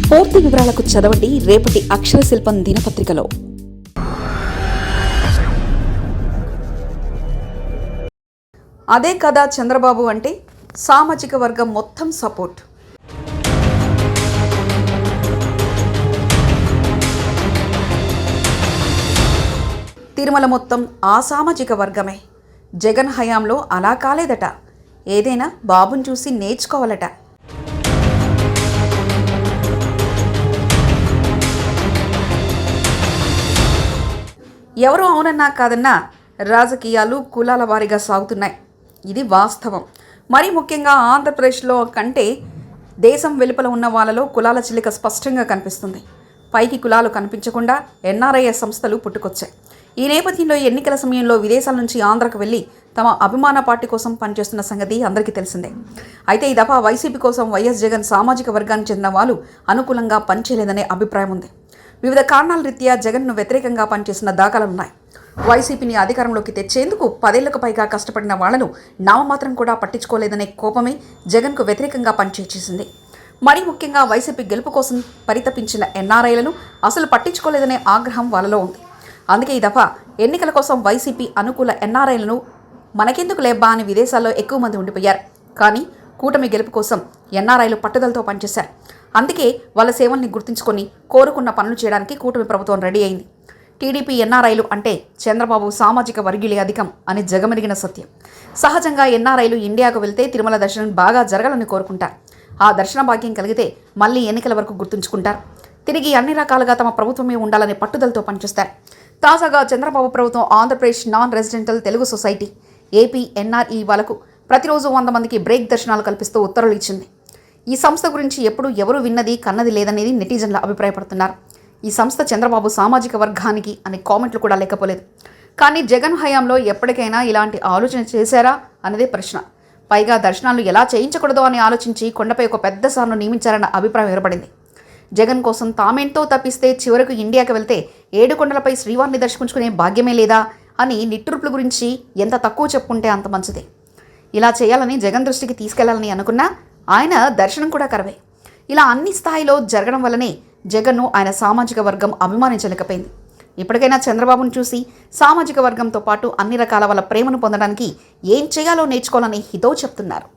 పూర్తి వివరాలకు చదవండి రేపటి అక్షర శిల్పం దినపత్రికలో. అదే కదా చంద్రబాబు అంటే సామాజిక వర్గం మొత్తం సపోర్ట్. తిరుమల మొత్తం ఆ సామాజిక వర్గమే. జగన్ హయాంలో అలా కాలేదట. ఏదైనా బాబుని చూసి నేర్చుకోవాలట. ఎవరు అవునన్నా కాదన్నా రాజకీయాలు కులాల వారీగా సాగుతున్నాయి. ఇది వాస్తవం. మరీ ముఖ్యంగా ఆంధ్రప్రదేశ్లో కంటే దేశం వెలుపల ఉన్న వాళ్ళలో కులాల చిలిక స్పష్టంగా కనిపిస్తుంది. పైకి కులాలు కనిపించకుండా ఎన్ఆర్ఐఎస్ సంస్థలు పుట్టుకొచ్చాయి. ఈ నేపథ్యంలో ఎన్నికల సమయంలో విదేశాల నుంచి ఆంధ్రకు వెళ్ళి తమ అభిమాన పార్టీ కోసం పనిచేస్తున్న సంగతి అందరికీ తెలిసిందే. అయితే ఈ దఫా వైసీపీ కోసం వైఎస్ జగన్ సామాజిక వర్గానికి చెందిన వాళ్ళు అనుకూలంగా పనిచేయలేదనే అభిప్రాయం ఉంది. వివిధ కారణాల రీత్యా జగన్ను వ్యతిరేకంగా పనిచేసిన దాఖలాలున్నాయి. వైసీపీని అధికారంలోకి తెచ్చేందుకు 10 ఏళ్లకు పైగా కష్టపడిన వాళ్లను నామమాత్రం కూడా పట్టించుకోలేదనే కోపమే జగన్కు వ్యతిరేకంగా పనిచేసేసింది. మరీ ముఖ్యంగా వైసీపీ గెలుపు కోసం పరితపించిన ఎన్ఆర్ఐలను అసలు పట్టించుకోలేదనే ఆగ్రహం వాళ్ళలో ఉంది. అందుకే ఈ దఫా ఎన్నికల కోసం వైసీపీ అనుకూల ఎన్ఆర్ఐలను మనకెందుకు లేబ్బా అని విదేశాల్లో ఎక్కువ మంది ఉండిపోయారు. కానీ కూటమి గెలుపు కోసం ఎన్ఆర్ఐలు పట్టుదలతో పనిచేశారు. అందుకే వాళ్ళ సేవల్ని గుర్తుంచుకొని కోరుకున్న పనులు చేయడానికి కూటమి ప్రభుత్వం రెడీ అయింది. టీడీపీ ఎన్ఆర్ఐలు అంటే చంద్రబాబు సామాజిక వర్గీయులే అధికం అని జగమెరిగిన సత్యం. సహజంగా ఎన్ఆర్ఐలు ఇండియాకు వెళ్తే తిరుమల దర్శనం బాగా జరగాలని కోరుకుంటారు. ఆ దర్శన భాగ్యం కలిగితే మళ్ళీ ఎన్నికల వరకు గుర్తుంచుకుంటారు. తిరిగి అన్ని రకాలుగా తమ ప్రభుత్వమే ఉండాలనే పట్టుదలతో పనిచేస్తారు. తాజాగా చంద్రబాబు ప్రభుత్వం Andhra Pradesh non residential Telugu society AP NRE వాళ్ళకు ప్రతిరోజు 100 మందికి బ్రేక్ దర్శనాలు కల్పిస్తూ ఉత్తర్వులు ఇచ్చింది. ఈ సంస్థ గురించి ఎప్పుడు ఎవరు విన్నది కన్నది లేదనేది నెటిజన్లు అభిప్రాయపడుతున్నారు. ఈ సంస్థ చంద్రబాబు సామాజిక వర్గానికి అనే కామెంట్లు కూడా లేకపోలేదు. కానీ జగన్ హయాంలో ఎప్పటికైనా ఇలాంటి ఆలోచన చేశారా అనేదే ప్రశ్న. పైగా దర్శనాలు ఎలా చేయించకూడదో అని ఆలోచించి కొండపై ఒక పెద్ద సార్ను నియమించారన్న అభిప్రాయం ఏర్పడింది. జగన్ కోసం తామెంతో తప్పిస్తే చివరకు ఇండియాకి వెళ్తే 7 కొండలపై శ్రీవారిని దర్శించుకునే భాగ్యమే లేదా అని నిట్టూర్పుల గురించి ఎంత తక్కువ చెప్పుకుంటే అంత మంచిదే. ఇలా చేయాలని జగన్ దృష్టికి తీసుకెళ్లాలని అనుకున్నా ఆయన దర్శనం కూడా కరవే. ఇలా అన్ని స్థాయిలో జరగడం వల్లనే జగన్ను ఆయన సామాజిక వర్గం అభిమానించలేకపోయింది. ఇప్పటికైనా చంద్రబాబును చూసి సామాజిక వర్గంతో పాటు అన్ని రకాల వాళ్ళ ప్రేమను పొందడానికి ఏం చేయాలో నేర్చుకోవాలని హితవు చెప్తున్నారు.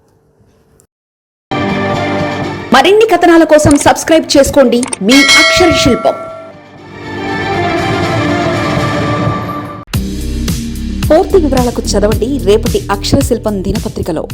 మరిన్ని కథనాల కోసం సబ్స్క్రైబ్ చేసుకోండి మీ అక్షర శిల్పం. పూర్తి వివరాలకు చదవండి రేపటి అక్షర శిల్పం దినపత్రికలో.